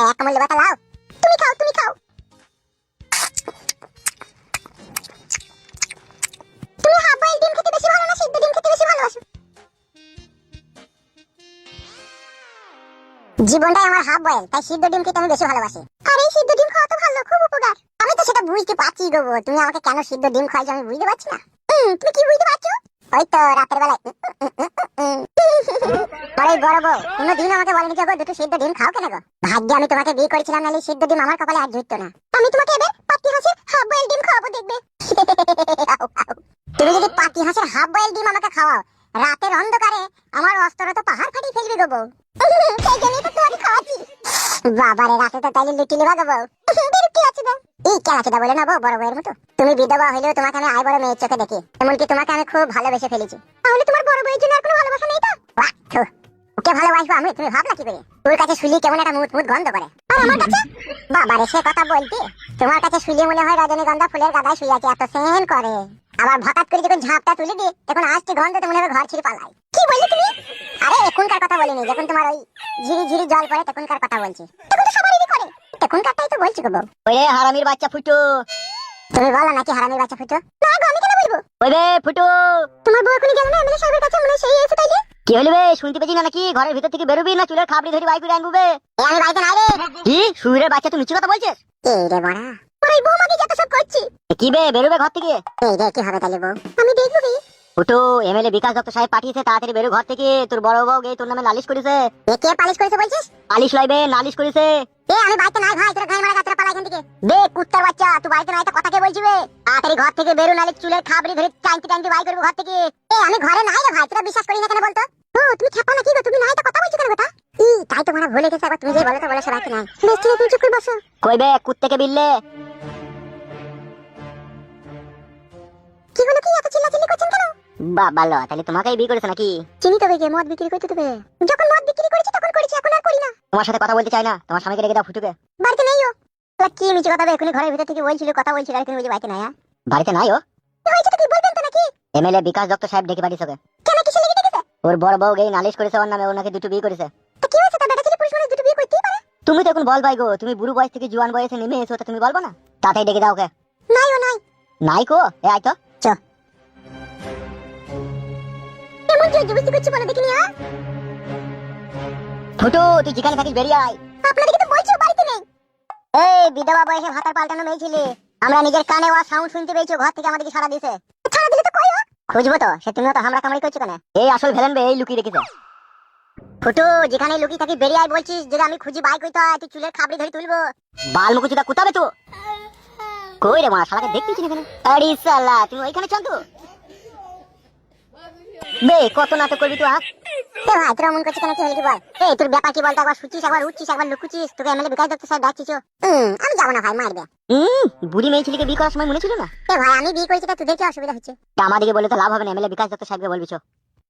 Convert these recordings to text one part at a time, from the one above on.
এক কামড় লেবাটা লাও। তুমি খাও, তুমি খাও। তুমি হাফ বয়েল ডিম খেতে বেশি ভালো না সিদ্ধ ডিম খেতে বেশি ভালোবাসো? জীবনটাই আমার হাফ বয়েল, তাই সিদ্ধ ডিম খেতে আমি বেশি ভালোবাসি। আর এই সিদ্ধ ডিম খাওয়া তো ভালো, খুব উপকার। আমি তো সেটা বুঝতে পারছি গো, তুমি আমাকে কেন সিদ্ধ ডিম খাইছো আমি বুঝতে পারছি না। তুমি কি বুঝতে পারছো? ওই তো রাতের বেলায় আরে বড় বউ কোনোদিন আমাকে বলেনি যে গো দুটো সিদ্ধ ডিম খাও কেন গো? ভাগ্যে আমি তোমাকে বিয়ে করেছিলাম, নাহলে সিদ্ধ ডিম আমার কপালে আর জুটতো না। আমি তোমাকে এবার পাতি হাঁসের হাফ বয়েল ডিম খাওয়াবো, দেখবে। তুমি যদি পাতি হাঁসের হাফ বয়েল ডিম আমাকে খাওয়াও, রাতের অন্ধকারে আমার অস্ত্র তো পাহাড় ফাটিয়ে ফেলবে গো বউ। সেই জন্যই তো তোমাকে খাওয়াচ্ছি। বাবারে রাতে তো তাইলে লুটি লিবা গো বউ। বিরক্তি আছে না? এই কেলাচিদা বলে না বউ, বড় বউয়ের মতো। তুমি বিধবা হইলেও তোমাকে আমি আই বড় মেয়ের চোখে দেখি, এমনকি তোমাকে আমি খুব ভালোবেসে ফেলেছি। তাহলে তোমার বড় বউয়ের জন্য আর কোনো ভালোবাসা নেই তো? ওকে ভালোবাসবো আমি, তুমি ভাবলা কি করে? তোর কাছে শুলি কেমন একটা মুত মুত গন্ধ করে, আর আমার কাছে বাবারে সে কথা বলতে। তোমার কাছে শুলি মনে হয় রজনীগন্ধা ফুলের গাদায় শুয়ে আছে, এত সেন করে। আবার হঠাৎ করে যখন ঝাপটা তুলে দি তখন আসছে গন্ধতে মনে হয় ঘর ছেড়ে পালাই। কি বললি তুমি? আরে এখনকার কথা বলিনি, যখন তোমার ওই ঝিরি ঝিরি জল পড়ে তখনকার কথা বলছি। তখন তো সবারই করে, তখনকারটাই তো বলছি গো বউ। ওরে হারামির বাচ্চা ফুটু, তুমি বলো নাকি হারামির বাচ্চা ফুটু? না গো, আমি কেন বলবো? ওরে ফুটু, তোমার বউ এখনই গেল না এমএলএ সাহেবের কাছে, মনে হয় সেই এসে তাইলে। কি হলো বে? শুনতে পেছি না নাকি? ঘরের ভিতর থেকে বেরোবি না চুলের খাবড়ি ধরে বাইক করে আনবো বে? আমি বাড়িতে নাই রে। কি শুয়োরের বাচ্চা, তুই মিথ্যে কথা বলছিস? এই রে বড়া, ওই বউ মাকে যত সব করছি। কি বে বেরোবে ঘর থেকে? এই রে কি হবে তাইলে বউ? আমি দেখবো কি? ফুটু, এমএলএ বিকাশ দত্ত সাহেব পাঠিয়েছে, তাড়াতাড়ি বেরো ঘর থেকে। তোর বড় বউ গিয়ে তোর নামে নালিশ করেছে। কে পালিশ করেছে বলছিস? নালিশ লইবে, নালিশ করেছে। আমি বাড়িতে নাই ভাই, তোরা গায়ে মারা গাছরা পালা এখান থেকে। দে কুত্তার বাচ্চা, তুই বাড়িতে নাই তো কথা কে বলছিস বে? তাড়াতাড়ি ঘর থেকে বেরো, নালে চুলের খাবড়ি ধরে টাইনতে টাইনতে বাই করবো ঘর থেকে। আমি ঘরে নাই রে ভাই, তোরা বিশ্বাস করিস না কেন বলতো? ও তুমি খেপা নাকি গো? তুমি নাই তো কথা বলছিস কেন কথা? তাই তো মারা ভুলে গেছে, একবার তুমি যে বলো তো বলো সবাই কি নাই। বেশ ঠিক আছে, তুমি চুপ করে বসো। কই বে কুত্তেকে বিললে? কি হলো কি এত চিল্লাচিল্লি করছেন কেন? বাবা লো, তাহলে তোমাকেই বিয়ে করেছে নাকি? চিনি তবে কে মদ বিক্রি করতে দেবে? যখন মদ বিক্রি করেছি তখন করেছি, এখন আর করি না। তোমার সাথে কথা বলতে চাই না, তোমার স্বামীকে রেখে দাও ফুটুকে। বাড়িতে নেই ও। তোরা কি মিছে কথা বে? এখনই ঘরের ভিতর থেকে বলছিল, কথা বলছিল, আর তুমি বুঝে বাড়িতে নাই। বাড়িতে নাই ও? কি হয়েছে তো কি বলবেন তো নাকি? এমএলএ বিকাশ দত্ত সাহেব ডেকে পাঠিয়েছে ওকে। কেন কিসে লেগে দেখেছে? ওর বড় বউ গিয়ে নালিশ করেছে ওর নামে, ওনাকে দুটো বিয়ে করেছে। তো কি হয়েছে? তার বেটা ছেলে পুরুষ মানুষ দুটো বিয়ে করতেই পারে। তুমি তো এখন বল ভাই গো, তুমি বুড়ো বয়স থেকে জোয়ান বয়সে নেমে এসো, তা তুমি বলবো না? তাড়াতাড়ি ডেকে দাও ওকে। নাই ও নাই। নাই কো? এ আয় তো। চ। কেমন জোর জবরদস্তি করছে বলো দেখিনি? ফুটু, তুই যেখানে থাকিস বেরিয়ে আয়। আপনাদেরকে তো বলছি ও বাড়িতে নেই। এই বিধবা বয়সে ভাতার পাল্টানো মেয়ে ছিলে, আমরা নিজের কানে ওয়া সাউন্ড শুনতে পেয়েছি, ঘর থেকে আমাদেরকে সাড়া দিয়েছে। ছাড়া দিলে তো কই ও? খুঁজবো তো, সে তুমিও তো হামলা কামড়ি করছো কেন? এই আসল ভেলেন বে, এই লুকিয়ে রেখেছে। ফুটু, যেখানে লুকিয়ে থাকি বেরিয়ে আয় বলছিস, যদি আমি খুঁজি বাইক হইতো তুই চুলের খাবড়ি ধরে তুলবো। বাল মুকুচিটা কুতাবে তো। কই রে মা, শালাকে দেখতেছি না কেন? আরে শালা, তুমি ওইখানে চল তো। বে কত নাটক করবি তুই? ভাই তোরা মন করছিস কেন? কি হলো কি বল? এই তোর ব্যাপার কি বলতো? একবার শুচ্ছিস, একবার উঠছিস, একবার লুকুচিস। তোকে এমএলএ বিকাশ দত্ত স্যার ডাকছিস। আমি যাবো না ভাই, মারবে। বুড়ি মেয়ে ছেলেকে বিয়ে করার সময় মনে ছিল না? ভাই আমি বিয়ে করেছি, তা তোদের কি অসুবিধা হচ্ছে? আমাদেরকে বলে তো লাভ হবে না, এমএলএ বিকাশ দত্ত সাহেবকে বলবি চো।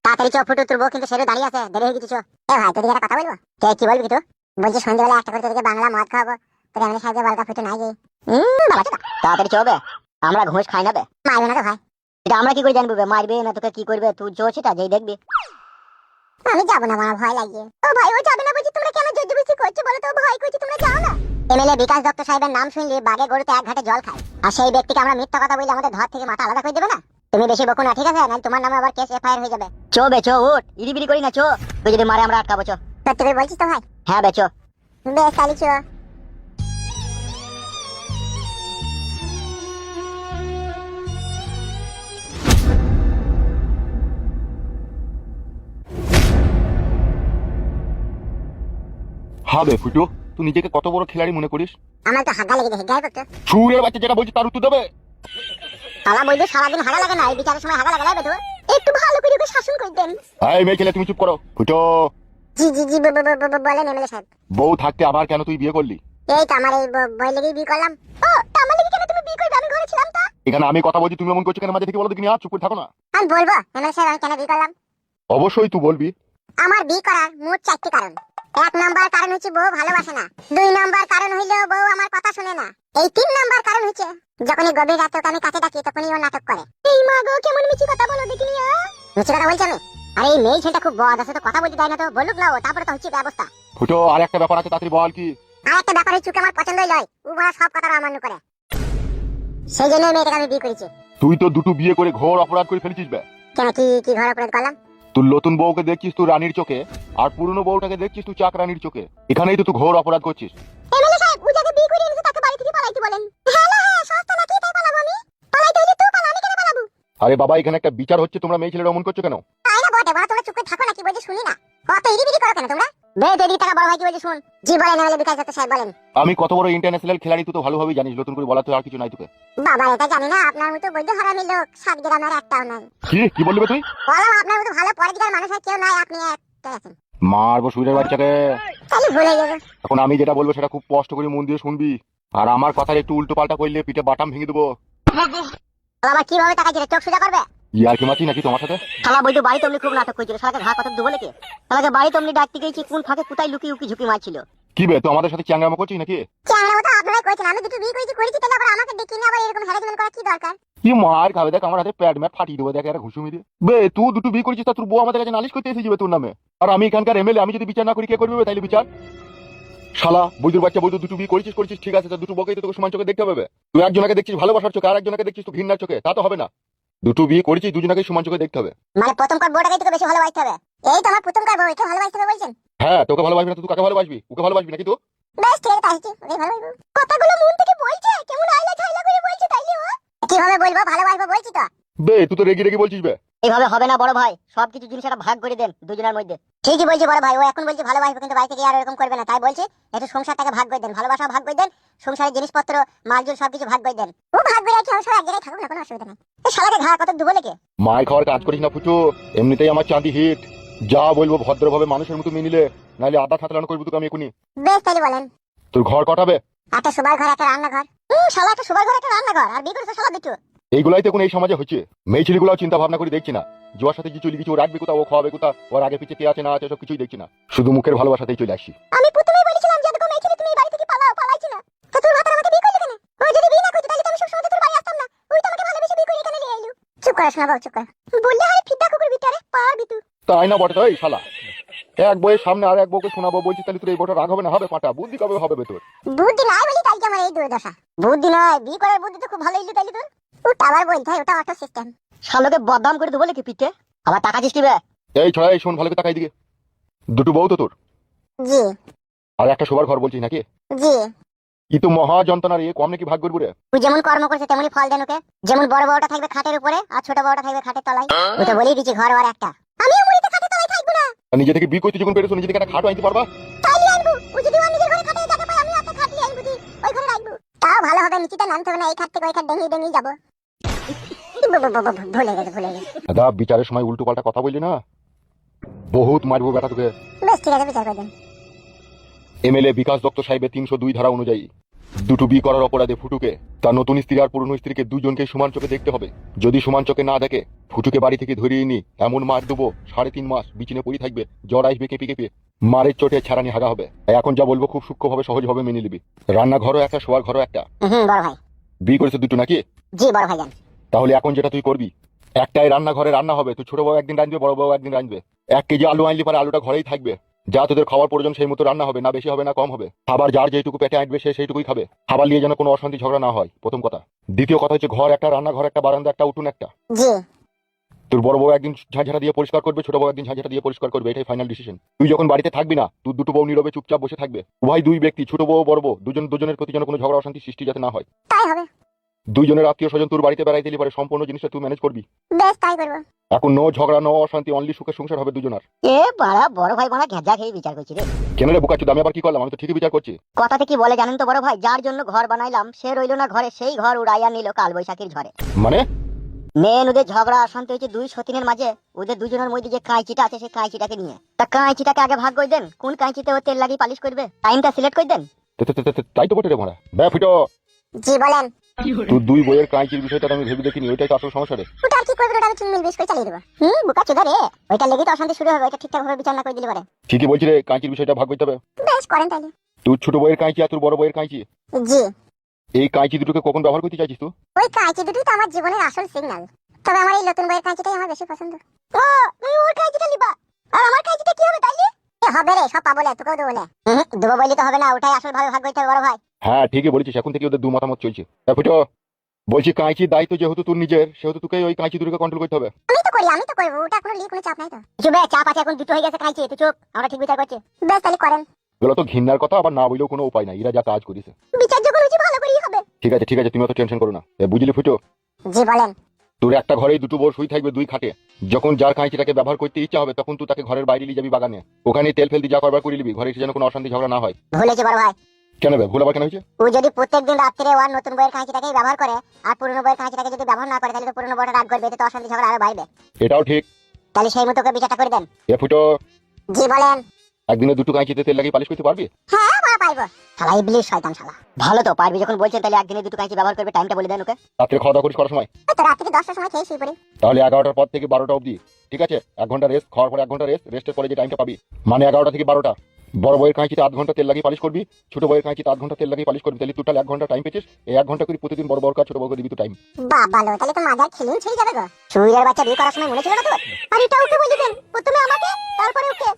তাড়াতাড়ি চো ফুটু, তোর বউ কিন্তু সেরে দাঁড়িয়ে আছে, দেরি হয়ে গেছিস। ভাই তোদের একটা কথা বলবো? কি বলবি তো? বলছি সন্ধ্যাবেলা একটা করে তোদেরকে বাংলা মদ খাওয়াবো, তোর এমএলএ সাহেবের বালকা ফুটু নাই গে। তাড়াতাড়ি চবে, আমরা ঘুষ খাই না বে। মারবে না তো ভাই? এটা আমরা কি করে জানবো বে? মারবে না তোকে কি করবে? তুই জোর সেটা যেই দেখবি। আমি যাবো না, আমার ভয় লাগে। ও ভাই ও যাবে না বলছি, তোমরা কেন জোর জবরদস্তি করছো বলো তো? ভয় করছি, তোমরা যাও না। এমএলএ বিকাশ দত্ত সাহেবের নাম শুনলে বাগে গরুতে এক ঘাটে জল খায়, আর সেই ব্যক্তিকে আমরা মিথ্যা কথা বলে আমাদের ধর থেকে মাথা আলাদা করে দেবে না। তুমি বেশি বকো না, ঠিক আছে? না তোমার নামে আবার কেস এফআইআর হয়ে যাবে। চো বে চো, উঠ, ইডিবিডি করি না চো। তুই যদি মারে আমরা আটকাবো চো। সত্যি করে বলছিস তো ভাই? হ্যাঁ বে চো। বেশ তাহলে চো। হবে ফুটু, তুই নিজেকে কত বড় খেলাড়ি মনে করিস? আমার তো হাগা লেগে গেছে, গায়ে পড়তো। সুরের বাচ্চা যেটা বলছি তার উত্তর দেবে। তালা বলবে সারাদিন হাগা লাগে না, এই বিচারের সময় হাগা লাগা লাগবে তো। একটু ভালো করে ওকে শাসন করে দেন। এই মেয়ে ছেলে তুমি চুপ করো। ফুটো, জি জি জি বলেন এমএলএ সাহেব। বউ থাকতে আবার কেন তুই বিয়ে করলি? এই তো আমার এই বই লেগেই বিয়ে করলাম। ও তা আমার লেগে কেন তুমি বিয়ে করবে? আমি ঘরে ছিলাম তো। এখানে আমি কথা বলছি, তুমি এমন করছো কেন? মাঝে থেকে বলো দেখিনি, আর চুপ করে থাকো না। আমি বলবো এমএলএ সাহেব আমি কেন বিয়ে করলাম। অবশ্যই তুই বলবি। আমার বিয়ে করার মোট 4টি কারণ। 1 নাম্বার কারণ হচ্ছে বউ ভালোবাসে না। 2 নাম্বার কারণ হইলো বউ আমার কথা শুনে না। এই 3 নাম্বার কারণ হচ্ছে যখনই গভীর রাতে ওকে আমি কাছে ডাকি তখনই ও নাটক করে। এই মা গো, কেমন মিছি কথা বলো দেখিনি। মিছি কথা বলছি আমি? আরে এই মেয়ে ছেলেটা খুব বদ আছে, তো কথা বলতে দেয় না, তো বলুক না ও, তারপরে তো হচ্ছে ব্যবস্থা। ফুটো, আর একটা ব্যাপার আছে, তাড়াতাড়ি বল কি? আর একটা ব্যাপার, ওই চুকে আমার পছন্দই নয়, ও বড় সব কথা অমান্য করে। সেই জন্য মেয়েটাকে আমি বিয়ে করেছি। তুই তো দুটো বিয়ে করে ঘোর অপরাধ করে ফেলেছিস বে। কেন, কি কি ঘর অপরাধ করলাম? তুই নতুন বউকে দেখছিস তুই রানীর চোখে, আর পুরনো বউটাকে দেখছিস তুই চাক রানীর চোখে। এখানেই তো তুই ঘোর অপরাধ করছিস। এমএলএ সাহেব, ও যাকে বিয়ে করে এনেছে তাকে বাড়ি থেকে পালাইতে বলেন। হ্যাঁ হ্যাঁ, সস্তা নাকি, তাই পালাবো আমি? পালাইতে হলে তুই পালা, আমি কেন পালাবো? আরে বাবা, এখানে একটা বিচার হচ্ছে, তোমরা মেয়ে ছেলেরা অমন করছো কেন? তাই না বটে, বড় তোমরা চুপ করে থাকো নাকি, বলছি শুনি না। কত ইরিবিরি করো কেন তোমরা? বেশ এদিকে টাকা, বড় ভাই কি বলছি শুন। জি বলেন এমএলএ বিকাশ দত্ত সাহেব, বলেন। আমি কত বড় ইন্টারন্যাশনাল খেলাড়ি তুই তো ভালোভাবেই জানিস, নতুন করে বলা তো আর কিছু নাই তোকে। বাবা, এটা জানি না, আপনার মতো বৈধ হারামি লোক সাত গ্রামের একটাও নাই। কি বললি বে তুই? বললাম আপনার মতো ভালো পরিচিত মানুষ আর কেউ নাই, আপনি একটাই আছেন। মারবো সুরের বাচ্চাকে। তাহলে ভুলে যাবো। এখন আমি যেটা বলবো সেটা খুব কষ্ট করে মন দিয়ে শুনবি, আর আমার কথার একটু উল্টো পাল্টা করলে পিঠে বাটাম ভেঙে দেবো। বাবা কিভাবে তাকাইছে রে, চোখ সোজা করবে? ইয়ার কি মাছি নাকি তোমার সাথে? শালা বইতো বাড়ি তোমনি খুব নাটক করেছিল, শালাকে ঘা কথা দেবো নাকি? শালাকে বাড়ি তোমনি ডাকতে গেছি, কোন ফাঁকে কোথায় লুকি উকি ঝুঁকি মারছিল। কি বে, তো আমাদের সাথে চ্যাংরামো করছিস নাকি? চ্যাংড়া মতো আপনারাই করেছেন, আমি দুটো বিয়ে করেছি, তাহলে আবার আমাকে ডেকে নিয়ে আবার এরকম হ্যারাসমেন্ট করা কি দরকার? কি মার খাবে, দেখ আমার হাতে প্যাড ম্যাট ফাটিয়ে দেবো, দেখ একটা ঘুষুমি দিয়ে। বে তুই দুটো বিয়ে করেছিস, তা তোর বউ আমাদের কাছে নালিশ করতে এসে যাবে তোর নামে, আর আমি এখানকার এমএলএ, আমি যদি বিচার না করি কে করবে বে? তাইলে বিচার শালা বৈদুর বাচ্চা, বৈদুর দুটো বিয়ে করেছিস ঠিক আছে, তা দুটো বকেই তো তোকে সমান চোখে দেখতে হবে। তুই একজনকে দেখছিস ভালোবাসার চোখে, আর একজনকে দেখছিস তুই ঘৃণার চোখে, তা তো হবে না। দুটো বিয়ে করেছিস, দুজনকে সমান চোখে দেখতে হবে। মানে প্রথম কার বউটাকে তোকে বেশি ভালোবাসতে হবে? এই তো আমার প্রথম কার বউ, একে ভালোবাসতে হবে বলছেন? হ্যাঁ, তোকে ভালোবাসবি না তুই কাকে ভালোবাসবি? ওকে ভালোবাসবি নাকি তুই? বেশ ঠিক আছে, আসছি, ওকে ভালোবাসবো। কথাগুলো মন থেকে বলছে, কেমন আইলা ঝাইলা করে বলছে, তাইলে ও কিভাবে বলবো ভালোবাসবো বলছি তো। বে তুই তো রেগে রেগে বলছিস বে। এইভাবে হবে না বড় ভাই, সবকিছু জিনিস একটা ভাগ করে দেন দুজনের মধ্যে। ঠিকই বলছি বড় ভাই, ও এখন বলছে ভালোবাসবো, কিন্তু বাড়ি থেকে আর এরকম করবে না, তাই বলছে একটু সংসারটাকে ভাগ করে দেন, ভালোবাসা ভাগ করে দেন, সংসারের জিনিসপত্র মালজুল সবকিছু ভাগ করে দেন। ও ভাগ করে রাখি, আমরা সব এক জায়গায় থাকুক না, কোনো অসুবিধা নেই। এই শালাকে ঘা কত দুবো লেগে। মার খাওয়ার কাজ করিস না ফুচু, এমনিতেই আমার চাঁদি হিট। যা বলবো ভদ্রভাবে মানুষের মতো মেনে নিলে, নাহলে আদা থাতলানো করবি তোকে আমি এখনই। বেশ তাইলে বলেন। তোর ঘর কটাবে? একটা শোবার ঘর, একটা রান্নাঘর। শালা একটা শোবার ঘর, একটা রান্নাঘর, আর বিয়ে করেছে শালা দুটো। এইগুলাই তো এখন এই সমাজে হচ্ছে। মেয়ে ছেলেগুলো চিন্তা ভাবনা করে দেখছি না, জোয়ার সাথে কি চলি কিছু রাখবি কোথাও, ও খাওয়াবে কোথা, ওর আগে পিছিয়ে কে আছে না আছে সব কিছুই দেখছি না, শুধু মুখের ভালোবাসাতেই চলে আসছি। আমি প্রথমেই বলেছিলাম যে এরকম মেয়ে ছেলে তুমি এই বাড়ি থেকে পালাও, পালাইছি না। তো তোর মাথার আমাকে বিয়ে করলি কেন? ও যদি বিয়ে না করতো তাহলে তো আমি সবসময় তোর বাড়ি আসতাম না। ওই তো আমাকে ভালোবেসে বিয়ে করে এখানে নিয়ে এলো। চুপ করে শোনা বাবু, চুপ কর। বললে হয় ফিদা কুকুর ভিতরে পারবি তুই। তাই না বটে তো এই শালা, এক বইয়ের সামনে আর এক বউকে শোনাবো বলছিস, তাহলে তোর এই বউটা রাগ হবে না? হবে পাটা, বুদ্ধি কবে হবে তোর? বুদ্ধি নাই বলি তাই কি আমার এই দুর্দশা? বুদ্ধি নয়, বিয়ে করার বুদ্ধি তো খুব ভালো ইলু তাইলে তোর। ওটা আবার বলতে হয়, ওটা অটো সিস্টেম। শালোকে বদনাম করে দেবো নাকি পিঠে? আবার টাকা চিস দিবে? এই ছড়া, এই শোন ভালো করে তাকাই দিকে। দুটো বউ তো তোর, জি আর একটা শোবার ঘর বলছিস নাকি? জি। ই তো মহা যন্ত্রণার, এ কম নাকি ভাগ করবো রে? তুই যেমন কর্ম করছে তেমনি ফল দেন ওকে। যেমন বড় বড়টা থাকবে খাটের উপরে, আর ছোট বড়টা থাকবে খাটের তলায়। ওটা বলেই দিচ্ছি ঘর আর একটা। আমিও মুড়িতে খাটের তলায় থাকবো না। আর নিজে থেকে বিয়ে করতে যখন পেরেছো, নিজে থেকে একটা খাটও আনতে পারবা? তাইলে আনবো। ও যদি ওর নিজের ঘরে খাটে জায়গা পায়, আমি একটা খাট নিয়ে আনবো, ওই ঘরে রাখবো। তাও ভালো হবে, নিচেটা নামতে হবে না, এই খাট থেকে ওই খাট ডেঙ্গি ডেঙ্গি যাবো। ভুলে গেছে। দাদা বিচারের সময় উল্টো পাল্টা কথা বললি না, বহুত মারবো বেটা তোকে। বেশ ঠিক আছে, বিচার করে দেন। এমএলএ বিকাশ দত্ত সাহেবের 302 ধারা অনুযায়ী দুটো বিয়ে করার অপরাধে ফুটুকে তার নতুন স্ত্রী আর পুরনো স্ত্রীকে দুজনকে সমান চোখে দেখতে হবে। যদি সমান চোখে না দেখে, ফুটুকে বাড়ি থেকে ধরিয়ে নি এমন মার দেবো, 3.5 মাস বিছানে পড়ে থাকবে, জ্বর আসবে কেঁপে কেঁপে, মারের চোটে ছাড়ানি হাগা হবে। এখন যা বলবো খুব সূক্ষ্মভাবে সহজভাবে মেনে নিবি। রান্নাঘরও একটা, শোয়ার ঘরও একটা। বড় ভাই। বিয়ে করেছে দুটো নাকি? জি বড় ভাই জান। তাহলে এখন যেটা তুই করবি, একটাই রান্নাঘরে রান্না হবে, তুই ছোট বউ একদিন রাঁধবে, বড় বউ একদিন রাঁধবে। 1 কেজি আলু আনলি পরে আলুটা ঘরেই থাকবে, যা তোদের খাওয়ার প্রয়োজন সেই মতো রান্না হবে, না বেশি হবে না কম হবে। খাবার যার যেটুকু পেটে আঁটবে সে সেইটুকুই খাবে। খাবার নিয়ে যেন কোনো অশান্তি ঝগড়া না হয়, প্রথম কথা। দ্বিতীয় কথা হচ্ছে ঘর একটা, রান্নাঘর একটা, বারান্দা একটা, উঠোন একটা। জি। তোর বড় বউ একদিন ঝাঁঝাটা দিয়ে পরিষ্কার করবে, ছোট বউ একদিন ঝাঁঝাটা দিয়ে পরিষ্কার করবে, এটাই ফাইনাল ডিসিশন। তুই যখন বাড়িতে থাকবি না, তুই দুটো বউ নীরবে চুপচাপ বসে থাকবে। উভয় দুই ব্যক্তি, ছোট বউ বড় বউ, দুজনের প্রতি যেন কোনো ঝগড়া অশান্তি সৃষ্টি যাতে না হয়। তাই হবে। দুইজনের আত্মীয় স্বজন তোর বাড়িতে বেড়াইতে এলে পরে সম্পূর্ণ জিনিসটা তুই ম্যানেজ করবি। বেশ তাই করবো। এখন নো ঝগড়া, নো অশান্তি, অনলি সুখে সংসার হবে দুজনের। এ বাড়া বড় ভাই বাড়া ঘেজা খেয়ে বিচার করছি রে। কেন রে বোকা চুদ, আমি আবার কি করলাম? আমি তো ঠিকই বিচার করছি। কথাতে কি বলে জানেন তো বড় ভাই, যার জন্য ঘর বানাইলাম সে রইলো না ঘরে, সেই ঘর উড়াইয়া নিল কাল বৈশাখীর ঝড়ে। মানে মেন ওদের ঝগড়া অশান্তি হয়েছে দুই সতীনের মাঝে, ওদের দুজনের মধ্যে যে কাঁচিটা আছে সেই কাঁচিটাকে নিয়ে। তা কাঁচিটাকে আগে ভাগ করে দেন, কোন কাঁচিতে ও তেল লাগিয়ে পালিশ করবে, টাইমটা সিলেক্ট করে দেন। তাই তো বটে রে মারা। ব্যা ফিটো, জি বলেন। তুই দুই বইয়ের কাঁচির বিষয়টা আমি ভেবে দেখিনি, ওইটাই তো আসল সমস্যা রে। ওটা আর কি করবে, ওটা আমি চুনমিল বেশ করে চালিয়ে দেবো। বোকা চোদা রে, ওইটা লেগে তো অশান্তি শুরু হবে, ওইটা ঠিকঠাক ভাবে বিচার না করে দিলে পারে। ঠিকই বলছি রে, কাঁচির বিষয়টা ভাগ করতে হবে। বেশ করেন তাইলে। তুই ছোট বইয়ের কাঁচি আর তোর বড় বইয়ের কাঁচি, জি। এই কাঁচি দুটোকে কখন ব্যবহার করতে চাইছিস তুই? ওই কাঁচি দুটোই তো আমার জীবনের আসল সিগন্যাল। তবে আমার এই নতুন বইয়ের কাঁচিটাই আমার বেশি পছন্দ। ও তুমি ওর কাঁচিটা নিবা, আর আমার কাঁচিটা কি হবে তাইলে? হবে রে, সব পাবো লে, তোকেও দেবো লে। দেবো বললি তো হবে না, ওটাই আসল ভাবে ভাগ করতে হবে বড় ভাই। হ্যাঁ ঠিকই বলেছিস, এখন থেকে ওদের দু মতামত চলছে। ফুটো, বলছি কাঁচির দায়িত্ব যেহেতু তোর নিজের, সেহেতু তোকে ওই কাঁচি দুটোকে কন্ট্রোল করতে হবে। আমি তো করবো, ওটা কোনো লিক কোনো চাপ নাই তো। চুপ চাপ আছে, এখন দুটো হয়ে গেছে কাঁচি, তুই চুপ, আমরা ঠিক বিচার করছি। বেশ তাহলে করেন। এগুলো তো ঘৃণার কথা, আবার না বললেও কোনো উপায় নাই, এরা যা কাজ করেছে। বিচার যখন হচ্ছে ভালো করেই হবে। ঠিক আছে ঠিক আছে, তুমি অত টেনশন করো না। বুঝলি ফুটো, জি বলেন। তোর একটা ঘরেই দুটো বউ শুই থাকবে দুই খাটে। যখন যার কাঁচিটাকে ব্যবহার করতে ইচ্ছা হবে তখন তুই তাকে ঘরের বাইরে নিয়ে যাবি বাগানে, ওখানে তেল ফেল দিয়ে যা করবার করে নিবি, ঘরে এসে যেন কোনো অশান্তি ঝগড়া না হয়। ভুলেছি বড় ভাই। কেন বে, ভুল আবার কেন হয়েছে? ও যদি প্রত্যেকদিন রাত্রে ওর নতুন বইয়ের কাঁচিটাকেই ব্যবহার করে আর পুরনো বইয়ের কাঁচিটাকে যদি ব্যবহার না করে, তাহলে তো পুরনো বইটা রাগ করবে, এতে তো অশান্তি ঝগড়া আরো বাড়বে। এটাও ঠিক। তাহলে সেই মতো করে বিচারটা করে দেন। ফুটো, জি বলেন। একদিনে দুটো কাঁচিতে তেল লাগিয়ে পালিশ করতে পারবি? হ্যাঁ মা পাইবো। শালা ইবলিশ শয়তান শালা। ভালো তো, পারবি যখন বলছেন, তাহলে একদিনে দুটো কাঁচি ব্যবহার করবে, টাইমটা বলে দেন ওকে। রাত্রে খাওয়া দাওয়া করিস করার সময়? ওই তো রাত থেকে 10টার সময় খেয়ে শুয়ে পড়ি। তাহলে 11টার পর থেকে 12টা অবধি, ঠিক আছে? 1 ঘন্টা রেস্ট, খাওয়ার পরে 1 ঘন্টা রেস্ট, রেস্টের পরে যে টাইমটা পাবি মানে 11টা থেকে 12টা। বড় বইয়ের কাঁচিতে 8 ঘন্টা তেল লাগিয়ে পালিশ করবি, ছোট বইয়ের কাঁচিতে 8 ঘন্টা তেল লাগিয়ে পালিশ করবি, তাহলে টোটাল 1 ঘন্টা টাইম পেয়েছিস। এই 1 ঘন্টা করে প্রতিদিন বড় বড় কাজ, ছোট বড় করে দিবি তো টাইম। বাবা লো, তাহলে তো মাজার খিলিং ছেড়ে যাবে গো। সুইরের বাচ্চা বিয়ে করার সময় মনে ছিল না তোর? আর এটা ওকে বলে দেন, প্রথমে আমাকে তারপরে ওকে।